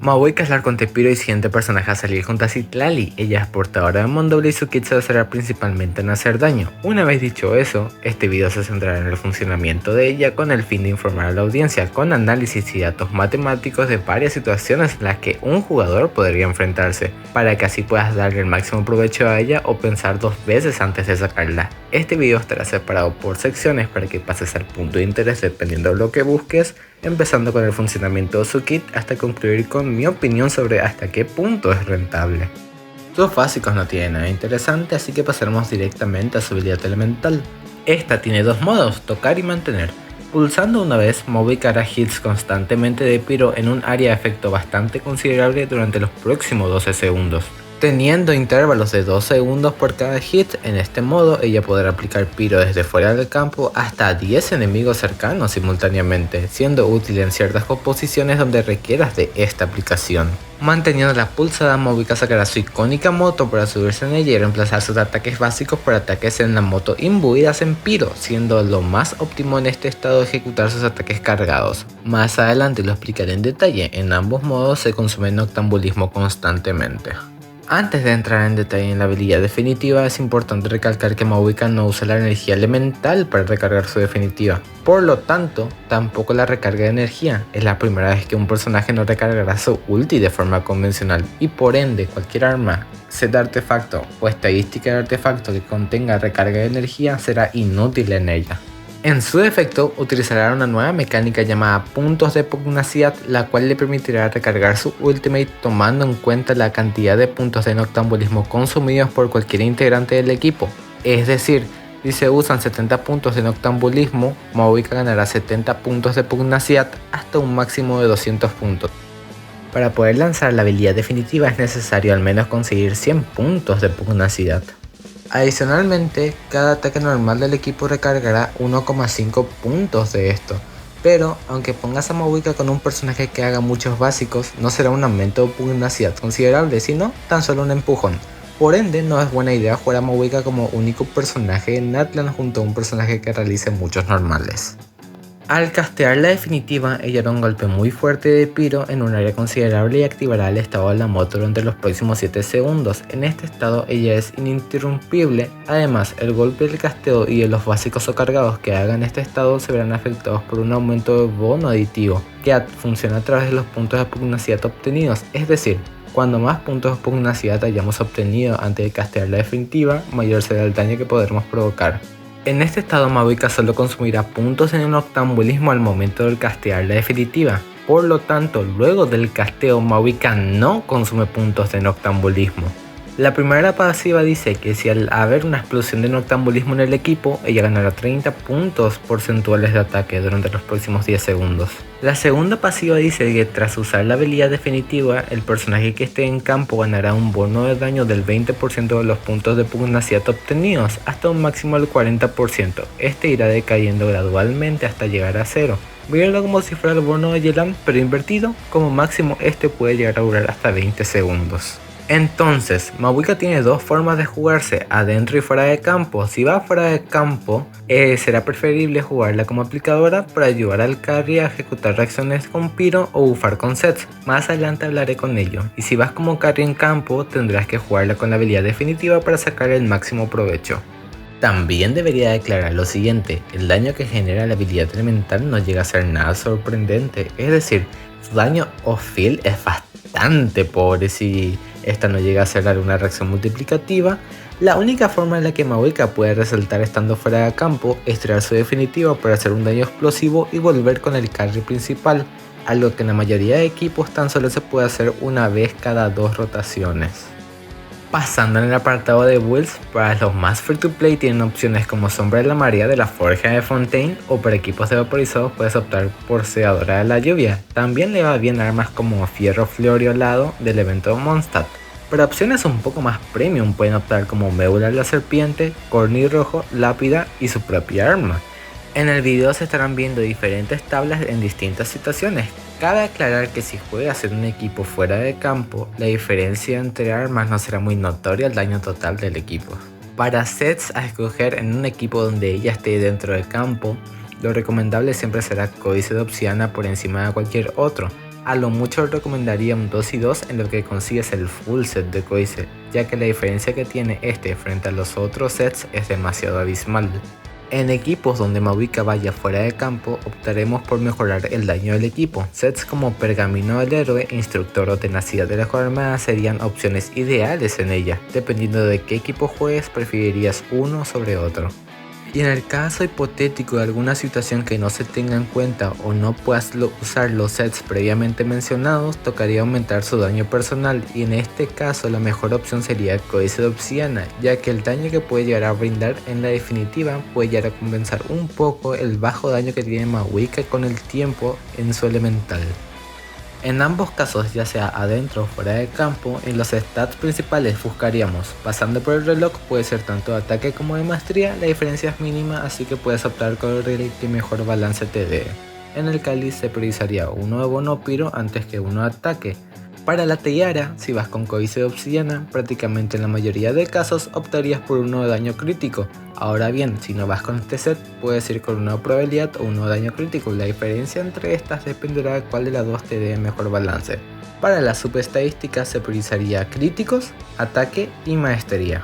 Maui es la arcontepiro y siguiente personaje a salir junto a Citlali. Ella es portadora de Mondoble y su kit se basará principalmente en hacer daño. Una vez dicho eso, este video se centrará en el funcionamiento de ella con el fin de informar a la audiencia con análisis y datos matemáticos de varias situaciones en las que un jugador podría enfrentarse, para que así puedas darle el máximo provecho a ella o pensar dos veces antes de sacarla. Este video estará separado por secciones para que pases al punto de interés dependiendo de lo que busques, empezando con el funcionamiento de su kit hasta concluir con mi opinión sobre hasta qué punto es rentable. Sus básicos no tienen nada interesante, así que pasaremos directamente a su habilidad elemental. Esta tiene dos modos, tocar y mantener. Pulsando una vez, Maui hará hits constantemente de Pyro en un área de efecto bastante considerable durante los próximos 12 segundos. Teniendo intervalos de 2 segundos por cada hit, en este modo ella podrá aplicar Pyro desde fuera del campo hasta 10 enemigos cercanos simultáneamente, siendo útil en ciertas composiciones donde requieras de esta aplicación. Manteniendo la pulsada, Maui sacará su icónica moto para subirse en ella y reemplazar sus ataques básicos por ataques en la moto imbuidas en Pyro, siendo lo más óptimo en este estado ejecutar sus ataques cargados. Más adelante lo explicaré en detalle, en ambos modos se consume noctambulismo constantemente. Antes de entrar en detalle en la habilidad definitiva, es importante recalcar que Maui no usa la energía elemental para recargar su definitiva. Por lo tanto, tampoco la recarga de energía. Es la primera vez que un personaje no recargará su ulti de forma convencional y por ende cualquier arma, set de artefacto o estadística de artefacto que contenga recarga de energía será inútil en ella. En su defecto, utilizará una nueva mecánica llamada puntos de pugnacidad, la cual le permitirá recargar su ultimate tomando en cuenta la cantidad de puntos de noctambulismo consumidos por cualquier integrante del equipo. Es decir, si se usan 70 puntos de noctambulismo, Maui ganará 70 puntos de pugnacidad hasta un máximo de 200 puntos. Para poder lanzar la habilidad definitiva es necesario al menos conseguir 100 puntos de pugnacidad. Adicionalmente, cada ataque normal del equipo recargará 1,5 puntos de esto, pero aunque pongas a Maui con un personaje que haga muchos básicos, no será un aumento de pugnacidad considerable, sino tan solo un empujón. Por ende, no es buena idea jugar a Maui como único personaje en Atlan junto a un personaje que realice muchos normales. Al castear la definitiva, ella hará un golpe muy fuerte de Pyro en un área considerable y activará el estado de la moto durante los próximos 7 segundos. En este estado ella es ininterrumpible, además el golpe del casteo y de los básicos o cargados que haga en este estado se verán afectados por un aumento de bono aditivo que funciona a través de los puntos de pugnacidad obtenidos, es decir, cuando más puntos de pugnacidad hayamos obtenido antes de castear la definitiva, mayor será el daño que podremos provocar. En este estado Maui solo consumirá puntos en el noctambulismo al momento de castear la definitiva. Por lo tanto, luego del casteo Maui no consume puntos de noctambulismo. La primera pasiva dice que si al haber una explosión de noctambulismo en el equipo, ella ganará 30 puntos porcentuales de ataque durante los próximos 10 segundos. La segunda pasiva dice que tras usar la habilidad definitiva, el personaje que esté en campo ganará un bono de daño del 20% de los puntos de pugnacidad obtenidos hasta un máximo del 40%. Este irá decayendo gradualmente hasta llegar a 0. Mírenlo como si fuera el bono de Yelan, pero invertido. Como máximo este puede llegar a durar hasta 20 segundos. Entonces, Maui tiene dos formas de jugarse, adentro y fuera de campo. Si va fuera de campo, será preferible jugarla como aplicadora para ayudar al carry a ejecutar reacciones con Pyro o bufar con sets. Más adelante hablaré con ello. Y si vas como carry en campo, tendrás que jugarla con la habilidad definitiva para sacar el máximo provecho. También debería declarar lo siguiente, el daño que genera la habilidad elemental no llega a ser nada sorprendente, es decir, su daño off-field es bastante pobre si esta no llega a ser alguna reacción multiplicativa. La única forma en la que Maui puede resaltar estando fuera de campo es tirar su definitiva para hacer un daño explosivo y volver con el carry principal, algo que en la mayoría de equipos tan solo se puede hacer una vez cada 2 rotaciones. Pasando en el apartado de builds, para los más free to play tienen opciones como Sombra de la Marea de la Forja de Fontaine o para equipos de vaporizados puedes optar por Segadora de la Lluvia. También le va bien armas como Fierro Fluoriolado del evento Mondstadt. Para opciones un poco más premium pueden optar como Médula la Serpiente, Corny Rojo, Lápida y su propia arma. En el video se estarán viendo diferentes tablas en distintas situaciones. Cabe aclarar que si juegas en un equipo fuera de campo, la diferencia entre armas no será muy notoria al daño total del equipo. Para sets a escoger en un equipo donde ella esté dentro del campo, lo recomendable siempre será Códice de Obsidiana por encima de cualquier otro. A lo mucho recomendaría un 2 y 2 en el que consigues el full set de Koise, ya que la diferencia que tiene este frente a los otros sets es demasiado abismal. En equipos donde Mavuika vaya fuera de campo, optaremos por mejorar el daño del equipo. Sets como Pergamino del Héroe, Instructor o Tenacidad de la Jornada serían opciones ideales en ella. Dependiendo de qué equipo juegues, preferirías uno sobre otro. Y en el caso hipotético de alguna situación que no se tenga en cuenta o no puedas usar los sets previamente mencionados, tocaría aumentar su daño personal, y en este caso la mejor opción sería el Códice de Obsidiana, ya que el daño que puede llegar a brindar en la definitiva puede llegar a compensar un poco el bajo daño que tiene Mavuika con el tiempo en su elemental. En ambos casos, ya sea adentro o fuera de campo, en los stats principales buscaríamos. Pasando por el reloj puede ser tanto de ataque como de maestría, la diferencia es mínima, así que puedes optar con el reloj que mejor balance te dé. En el cáliz se priorizaría uno de bono piro antes que uno de ataque. Para la tiara, si vas con Códice de Obsidiana, prácticamente en la mayoría de casos optarías por uno de daño crítico. Ahora bien, si no vas con este set, puedes ir con uno de probabilidad o uno de daño crítico. La diferencia entre estas dependerá de cuál de las dos te dé mejor balance. Para las subestadísticas se priorizaría críticos, ataque y maestría.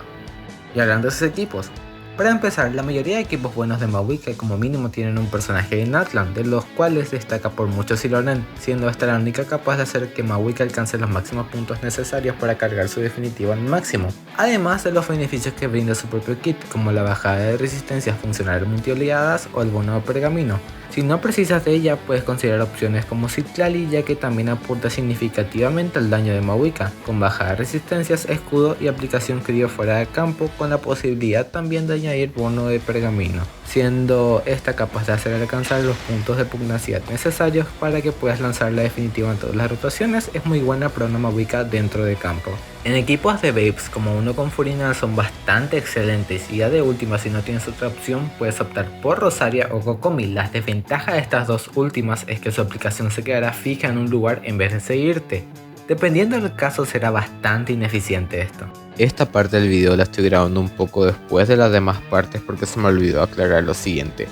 Y hablando de esos equipos, para empezar, la mayoría de equipos buenos de Mavuika como mínimo tienen un personaje en Atlan, de los cuales destaca por mucho Silonen, siendo esta la única capaz de hacer que Mavuika alcance los máximos puntos necesarios para cargar su definitiva al máximo, además de los beneficios que brinda su propio kit, como la bajada de resistencias funcionales multioliadas o el bono de pergamino. Si no precisas de ella, puedes considerar opciones como Citlali, ya que también aporta significativamente al daño de Mavuika, con baja de resistencias, escudo y aplicación crío fuera de campo, con la posibilidad también de añadir bono de pergamino, siendo esta capaz de hacer alcanzar los puntos de pugnacidad necesarios para que puedas lanzar la definitiva en todas las rotaciones. Es muy buena para una Mavuika dentro de campo. En equipos de Babes como uno con Furina son bastante excelentes, y ya de última, si no tienes otra opción, puedes optar por Rosaria o Kokomi. Las desventajas de estas dos últimas es que su aplicación se quedará fija en un lugar en vez de seguirte. Dependiendo del caso será bastante ineficiente esto. Esta parte del video la estoy grabando un poco después de las demás partes porque se me olvidó aclarar lo siguiente.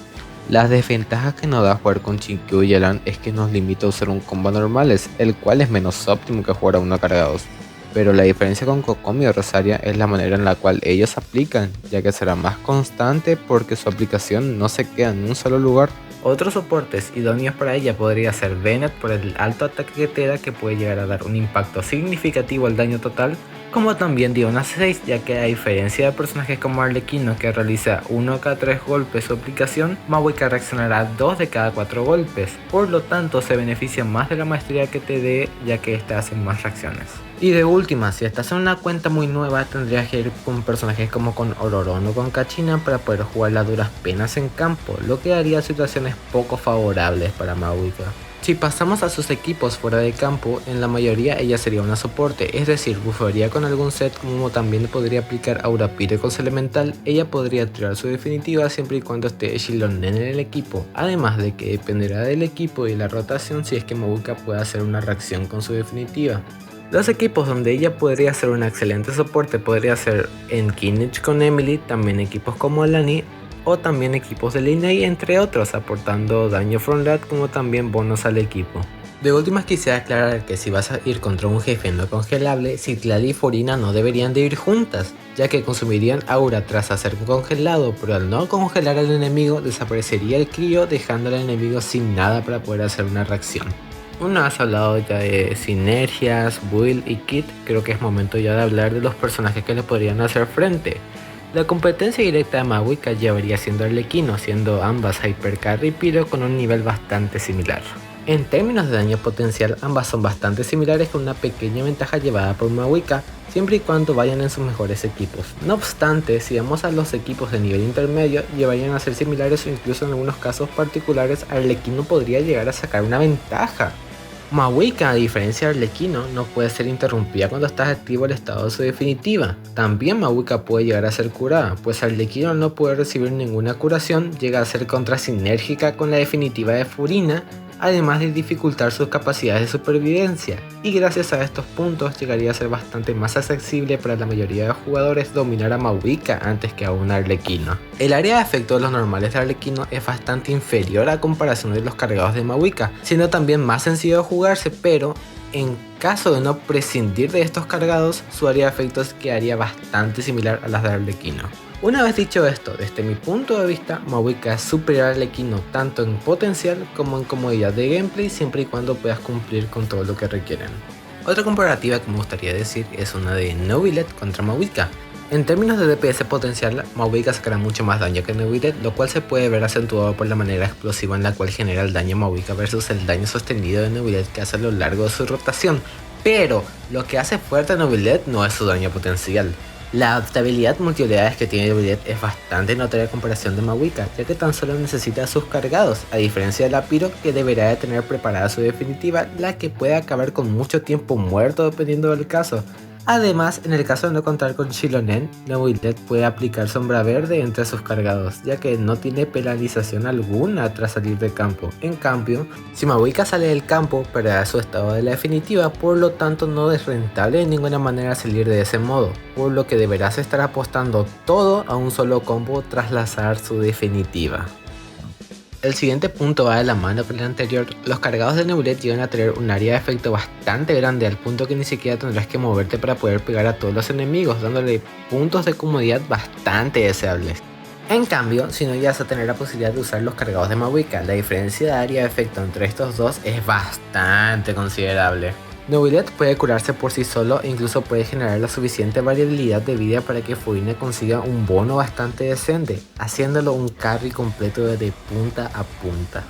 Las desventajas que nos da jugar con Chinkyu y Yelan es que nos limita a usar un combo normales, el cual es menos óptimo que jugar a uno cargados. Pero la diferencia con Kokomi o Rosaria es la manera en la cual ellos aplican, ya que será más constante porque su aplicación no se queda en un solo lugar. Otros soportes idóneos para ella podría ser Bennett por el alto ataque que te da, que puede llegar a dar un impacto significativo al daño total, como también Diona 6, ya que a diferencia de personajes como Arlequino que realiza 1 de cada 3 golpes su aplicación, Mavuika reaccionará 2 de cada 4 golpes, por lo tanto se beneficia más de la maestría que te dé, ya que esta hace más reacciones. Y de última, si estás en una cuenta muy nueva, tendrías que ir con personajes como con Ororon o con Kachina para poder jugar a duras penas en campo, lo que daría situaciones poco favorables para Mavuika. Si pasamos a sus equipos fuera de campo, en la mayoría ella sería una soporte, es decir, buffaría con algún set, como también podría aplicar Aura Pyre con su elemental. Ella podría tirar su definitiva siempre y cuando esté Shilonen en el equipo, además de que dependerá del equipo y la rotación si es que Mavuika puede hacer una reacción con su definitiva. Los equipos donde ella podría ser un excelente soporte podría ser en Kinich con Emily, también equipos como Alani, o también equipos de línea y entre otros, aportando daño frontlat como también bonos al equipo. De últimas quisiera aclarar que si vas a ir contra un jefe no congelable, Citlali y Furina no deberían de ir juntas, ya que consumirían aura tras hacer congelado, pero al no congelar al enemigo desaparecería el crío, dejando al enemigo sin nada para poder hacer una reacción. Una vez hablado ya de sinergias, build y kit, creo que es momento ya de hablar de los personajes que le podrían hacer frente. La competencia directa de Mavuika llevaría siendo Arlequino, siendo ambas Hypercarry y Pyro con un nivel bastante similar. En términos de daño potencial, ambas son bastante similares, con una pequeña ventaja llevada por Mavuika, siempre y cuando vayan en sus mejores equipos. No obstante, si vamos a los equipos de nivel intermedio, llevarían a ser similares o incluso en algunos casos particulares Arlequino podría llegar a sacar una ventaja. Mavuika, a diferencia de Arlequino, no puede ser interrumpida cuando estás activo el estado de su definitiva. También Mavuika puede llegar a ser curada, pues Arlequino al no poder recibir ninguna curación llega a ser contrasinérgica con la definitiva de Furina, además de dificultar sus capacidades de supervivencia, y gracias a estos puntos llegaría a ser bastante más accesible para la mayoría de jugadores dominar a Mahuika antes que a un Arlequino. El área de efecto de los normales de Arlequino es bastante inferior a comparación de los cargados de Mahuika, siendo también más sencillo de jugarse, pero en caso de no prescindir de estos cargados, su área de efectos quedaría bastante similar a las de Arlequino. Una vez dicho esto, desde mi punto de vista, Mahuika es superior a Arlequino tanto en potencial como en comodidad de gameplay, siempre y cuando puedas cumplir con todo lo que requieren. Otra comparativa que me gustaría decir es una de Neuvillette contra Mahuika. En términos de DPS potencial, Mahuika sacará mucho más daño que Neuvillette, lo cual se puede ver acentuado por la manera explosiva en la cual genera el daño Mahuika versus el daño sostenido de Neuvillette que hace a lo largo de su rotación. Pero lo que hace fuerte a Neuvillette no es su daño potencial. La adaptabilidad multiunidades que tiene Neuvillette es bastante notoria en comparación de Mahuika, ya que tan solo necesita sus cargados, a diferencia de la Pyro, que deberá de tener preparada su definitiva, la que puede acabar con mucho tiempo muerto dependiendo del caso. Además, en el caso de no contar con Xilonen, Neuvillette puede aplicar sombra verde entre sus cargados, ya que no tiene penalización alguna tras salir del campo. En cambio, si Mahuika sale del campo, perderá su estado de la definitiva, por lo tanto no es rentable de ninguna manera salir de ese modo, por lo que deberás estar apostando todo a un solo combo tras lanzar su definitiva. El siguiente punto va de la mano con el anterior. Los cargados de Neuvillette llegan a tener un área de efecto bastante grande, al punto que ni siquiera tendrás que moverte para poder pegar a todos los enemigos, dándole puntos de comodidad bastante deseables. En cambio, si no llegas a tener la posibilidad de usar los cargados de Mahuika, la diferencia de área de efecto entre estos dos es bastante considerable. Neuvillette puede curarse por sí solo e incluso puede generar la suficiente variabilidad de vida para que Furina consiga un bono bastante decente, haciéndolo un carry completo de punta a punta.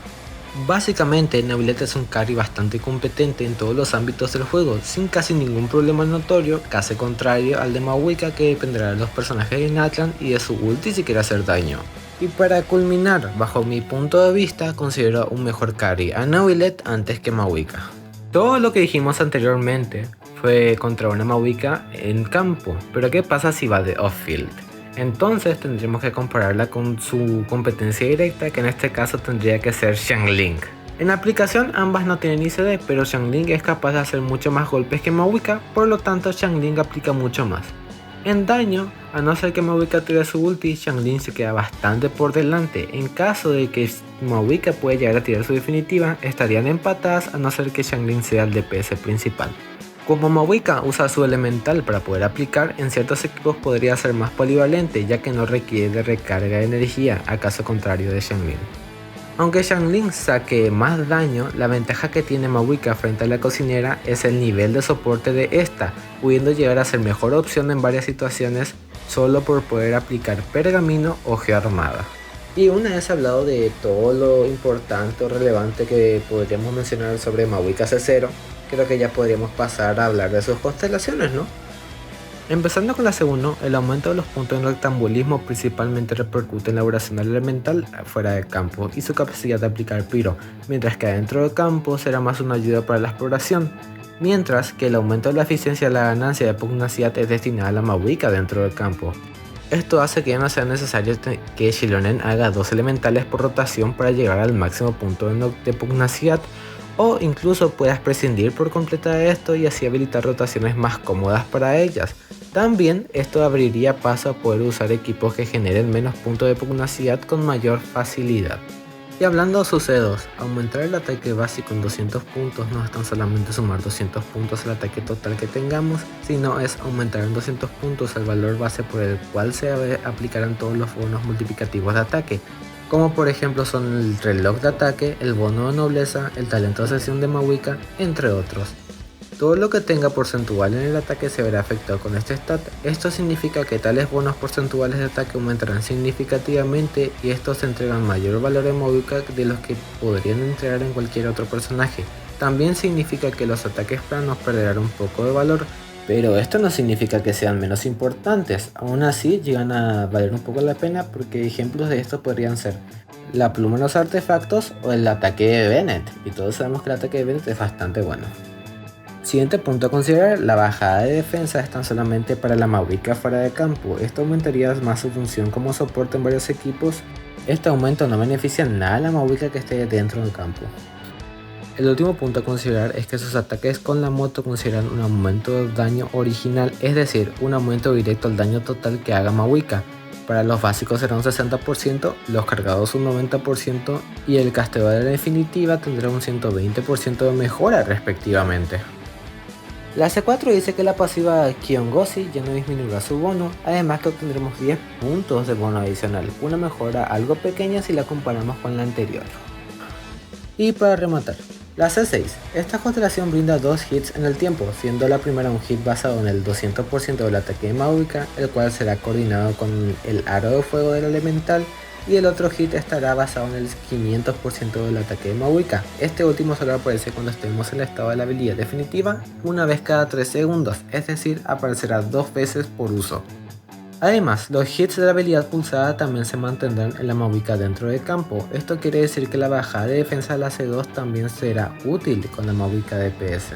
Básicamente, Neuvillette es un carry bastante competente en todos los ámbitos del juego, sin casi ningún problema notorio, casi contrario al de Mahuika, que dependerá de los personajes de Natlan y de su ulti si quiere hacer daño. Y para culminar, bajo mi punto de vista, considero un mejor carry a Neuvillette antes que Mahuika. Todo lo que dijimos anteriormente fue contra una Mahuika en campo, pero ¿qué pasa si va de off-field? Entonces tendríamos que compararla con su competencia directa, que en este caso tendría que ser Xiangling. En la aplicación ambas no tienen ICD, pero Xiangling es capaz de hacer mucho más golpes que Mahuika, por lo tanto Xiangling aplica mucho más. En daño, a no ser que Mahuika tire su ulti, Xiangling se queda bastante por delante. En caso de que Mahuika pueda llegar a tirar su definitiva, estarían empatadas a no ser que Xiangling sea el DPS principal. Como Mahuika usa su elemental para poder aplicar, en ciertos equipos podría ser más polivalente, ya que no requiere de recarga de energía, a caso contrario de Xiangling. Aunque Xiangling saque más daño, la ventaja que tiene Mahuika frente a la cocinera es el nivel de soporte de esta, pudiendo llegar a ser mejor opción en varias situaciones solo por poder aplicar pergamino o geoarmada. Y una vez hablado de todo lo importante o relevante que podríamos mencionar sobre Mahuika C0, creo que ya podríamos pasar a hablar de sus constelaciones, ¿no? Empezando con la C1, el aumento de los puntos en rectangulismo principalmente repercute en la duración del elemental fuera del campo y su capacidad de aplicar Pyro, mientras que adentro del campo será más una ayuda para la exploración, mientras que el aumento de la eficiencia de la ganancia de pugnacidad es destinada a la Mahuika dentro del campo. Esto hace que ya no sea necesario que Xilonen haga 2 elementales por rotación para llegar al máximo punto de pugnacidad, o incluso puedas prescindir por completo de esto y así habilitar rotaciones más cómodas para ellas. También esto abriría paso a poder usar equipos que generen menos puntos de pugnacidad con mayor facilidad. Y hablando de sucedos, aumentar el ataque básico en 200 puntos no es tan solamente sumar 200 puntos al ataque total que tengamos, sino es aumentar en 200 puntos el valor base por el cual se aplicarán todos los bonos multiplicativos de ataque, como por ejemplo son el reloj de ataque, el bono de nobleza, el talento de ascensión de Mahuika, entre otros. Todo lo que tenga porcentual en el ataque se verá afectado con este stat. Esto significa que tales bonos porcentuales de ataque aumentarán significativamente y estos entregan mayor valor en Mahuika de los que podrían entregar en cualquier otro personaje. También significa que los ataques planos perderán un poco de valor, pero esto no significa que sean menos importantes. Aún así llegan a valer un poco la pena porque ejemplos de esto podrían ser la pluma en los artefactos o el ataque de Bennett, y todos sabemos que el ataque de Bennett es bastante bueno. Siguiente punto a considerar, la bajada de defensa es tan solamente para la Mahuika fuera de campo. Esto aumentaría más su función como soporte en varios equipos. Este aumento no beneficia nada a la Mahuika que esté dentro del campo. El último punto a considerar es que sus ataques con la moto consideran un aumento de daño original, es decir, un aumento directo al daño total que haga Mahuika. Para los básicos será un 60%, los cargados un 90% y el casteo de la definitiva tendrá un 120% de mejora respectivamente. La C4 dice que la pasiva Kiongozi ya no disminuirá su bono, además que obtendremos 10 puntos de bono adicional, una mejora algo pequeña si la comparamos con la anterior. Y para rematar, la C6. Esta constelación brinda 2 hits en el tiempo, siendo la primera un hit basado en el 200% del ataque de Mahuika, el cual será coordinado con el aro de fuego del elemental, y el otro hit estará basado en el 500% del ataque de Mahuika. Este último solo aparece cuando estemos en el estado de la habilidad definitiva, una vez cada 3 segundos, es decir, aparecerá 2 veces por uso. Además, los hits de la habilidad pulsada también se mantendrán en la Mahuika dentro del campo. Esto quiere decir que la bajada de defensa de la C2 también será útil con la Mahuika DPS.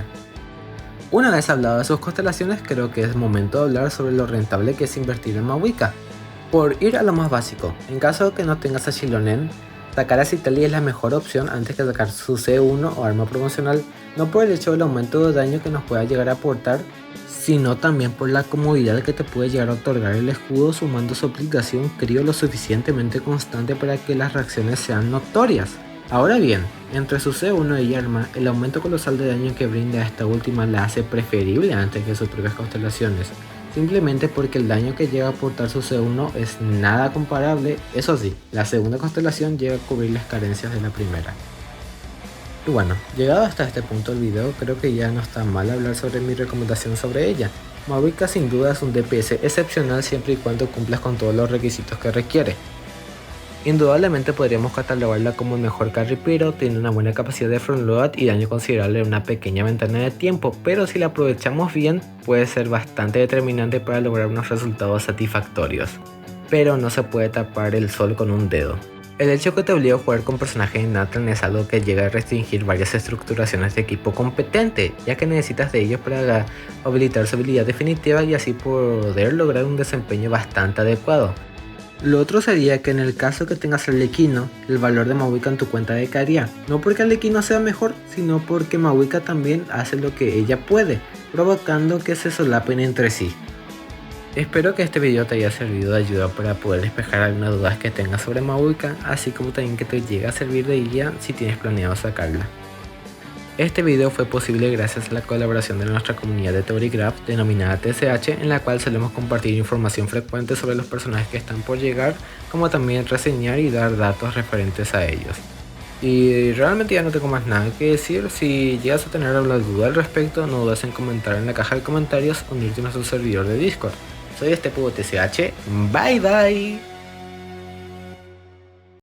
Una vez hablado de sus constelaciones, creo que es momento de hablar sobre lo rentable que es invertir en Mahuika. Por ir a lo más básico, en caso de que no tengas a Xilonen, sacar a Citali es la mejor opción antes que sacar su C1 o arma promocional, no por el hecho del aumento de daño que nos pueda llegar a aportar, sino también por la comodidad que te puede llegar a otorgar el escudo sumando su aplicación crío lo suficientemente constante para que las reacciones sean notorias. Ahora bien, entre su C1 y arma, el aumento colosal de daño que brinda esta última la hace preferible antes que sus propias constelaciones, simplemente porque el daño que llega a aportar su C1 es nada comparable. Eso sí, la segunda constelación llega a cubrir las carencias de la primera. Y bueno, llegado hasta este punto del video, creo que ya no está mal hablar sobre mi recomendación sobre ella. Mahuika sin duda es un DPS excepcional siempre y cuando cumplas con todos los requisitos que requiere. Indudablemente podríamos catalogarla como el mejor carry, pero tiene una buena capacidad de frontload y daño considerable en una pequeña ventana de tiempo, pero si la aprovechamos bien puede ser bastante determinante para lograr unos resultados satisfactorios. Pero no se puede tapar el sol con un dedo. El hecho que te obligue a jugar con personajes de Natlan es algo que llega a restringir varias estructuraciones de equipo competente, ya que necesitas de ellos para habilitar su habilidad definitiva y así poder lograr un desempeño bastante adecuado. Lo otro sería que en el caso que tengas Arlequino, el valor de Mahuika en tu cuenta decaería, no porque Arlequino sea mejor, sino porque Mahuika también hace lo que ella puede, provocando que se solapen entre sí. Espero que este video te haya servido de ayuda para poder despejar algunas dudas que tengas sobre Mahuika, así como también que te llegue a servir de guía si tienes planeado sacarla. Este video fue posible gracias a la colaboración de nuestra comunidad de Theorygraph denominada TCH, en la cual solemos compartir información frecuente sobre los personajes que están por llegar, como también reseñar y dar datos referentes a ellos. Y realmente ya no tengo más nada que decir. Si llegas a tener alguna duda al respecto, no dudes en comentar en la caja de comentarios o unirte a nuestro servidor de Discord. Soy TCH, bye bye.